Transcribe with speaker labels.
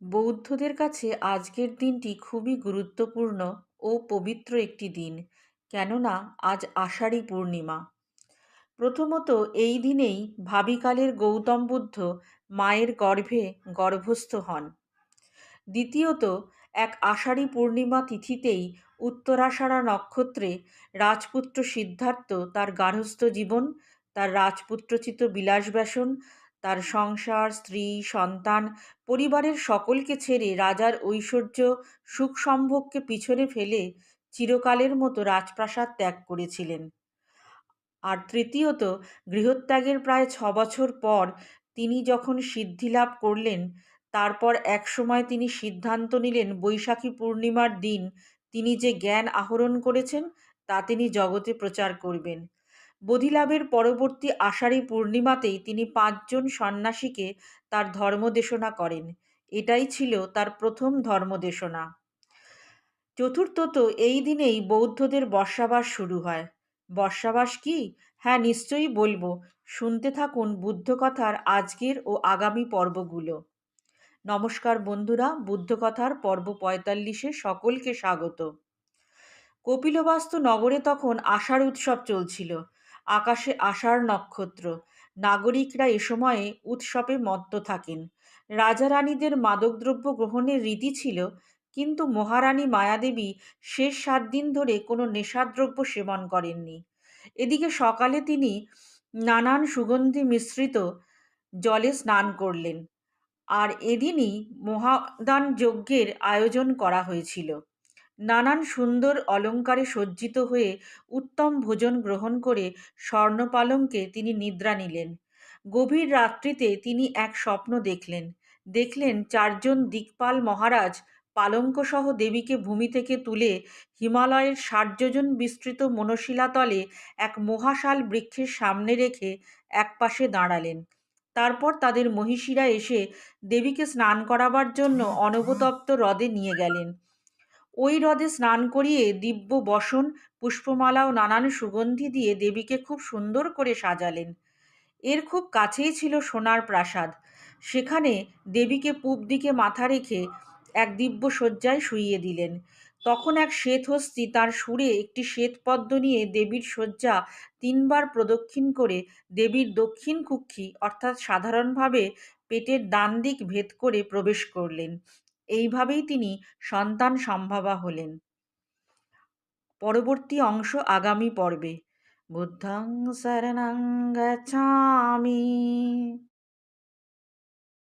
Speaker 1: বৌদ্ধদের কাছে আজকের দিনটি খুবই গুরুত্বপূর্ণ ও পবিত্র একটি দিন, কেননা আজ আষাঢ়ী পূর্ণিমা। প্রথমত এই দিনেই ভাবিকালের গৌতম বুদ্ধ মায়ের গর্ভে গর্ভস্থ হন। দ্বিতীয়ত এক আষাঢ়ী পূর্ণিমা তিথিতেই উত্তরাষাঢ়া নক্ষত্রে রাজপুত্র সিদ্ধার্থ তার গার্হস্থ্য জীবন, তার রাজপুত্রচিত বিলাসব্যসন, তার সংসার, স্ত্রী, সন্তান, পরিবারের সকলকে ছেড়ে রাজার ঐশ্বর্য সুখ সম্ভোগকে পিছনে ফেলে চিরকালের মতো রাজপ্রাসাদ ত্যাগ করেছিলেন। আর তৃতীয়ত গৃহত্যাগের প্রায় 6 বছর পর তিনি যখন সিদ্ধিলাভ করলেন, তারপর একসময় তিনি সিদ্ধান্ত নিলেন বৈশাখী পূর্ণিমার দিন তিনি যে জ্ঞান আহরণ করেছেন তা তিনি জগতে প্রচার করবেন। বোধিলাভের পরবর্তী আষাঢ়ী পূর্ণিমাতেই তিনি 5 জন সন্ন্যাসীকে তার ধর্মদেশনা করেন। এটাই ছিল তার প্রথম ধর্মদেশনা। চতুর্থত এই দিনেই বৌদ্ধদের বর্ষাবাস শুরু হয়। বর্ষাবাস কি? হ্যাঁ, নিশ্চয়ই বলবো। শুনতে থাকুন বুদ্ধকথার আজকের ও আগামী পর্বগুলো। নমস্কার বন্ধুরা, বুদ্ধকথার পর্ব 45-এ সকলকে স্বাগত। কপিলবাস্তু নগরে তখন আষাঢ় উৎসব চলছিল। আকাশে আষাঢ় নক্ষত্র। নাগরিকরা এ সময়ে উৎসবে মত্ত থাকেন। রাজা রানীদের মাদকদ্রব্য গ্রহণের রীতি ছিল, কিন্তু মহারানী মায়াদেবী শেষ 7 দিন ধরে কোনো নেশাদ্রব্য সেবন করেননি। এদিকে সকালে তিনি নানান সুগন্ধি মিশ্রিত জলে স্নান করলেন। আর এদিনই মহাদান যজ্ঞের আয়োজন করা হয়েছিল। নানান সুন্দর অলঙ্কারে সজ্জিত হয়ে উত্তম ভোজন গ্রহণ করে স্বর্ণপালঙ্কে তিনি নিদ্রা নিলেন। গভীর রাত্রিতে তিনি এক স্বপ্ন দেখলেন। দেখলেন 4 জন দিকপাল মহারাজ পালঙ্কসহ দেবীকে ভূমি থেকে তুলে হিমালয়ের 60 যোজন বিস্তৃত মনশিলাতলে এক মহাশাল বৃক্ষের সামনে রেখে একপাশে দাঁড়ালেন। তারপর তাদের মহিষীরা এসে দেবীকে স্নান করাবার জন্য অনবতপ্ত হ্রদে নিয়ে গেলেন। ওই হ্রদে স্নান করিয়ে দিব্য বসন, পুষ্পমালা ও নানান সুগন্ধি দিয়ে দেবীকে খুব সুন্দর করে সাজালেন। এর খুব কাছেই ছিল সোনার প্রাসাদ। সেখানে দেবীকে পূব দিকে মাথা রেখে এক দিব্য শয্যায় শুইয়ে দিলেন। তখন এক শ্বেতহস্তী তার সুরে একটি শ্বেতপদ্ম নিয়ে দেবীর শয্যা 3 বার প্রদক্ষিণ করে দেবীর দক্ষিণ কুক্ষি অর্থাৎ সাধারণভাবে পেটের ডান দিক ভেদ করে প্রবেশ করলেন। এইভাবেই তিনি সন্তান সম্ভবা হলেন। পরবর্তী অংশ আগামী পর্বে। বুদ্ধং শরণং গচ্ছামি।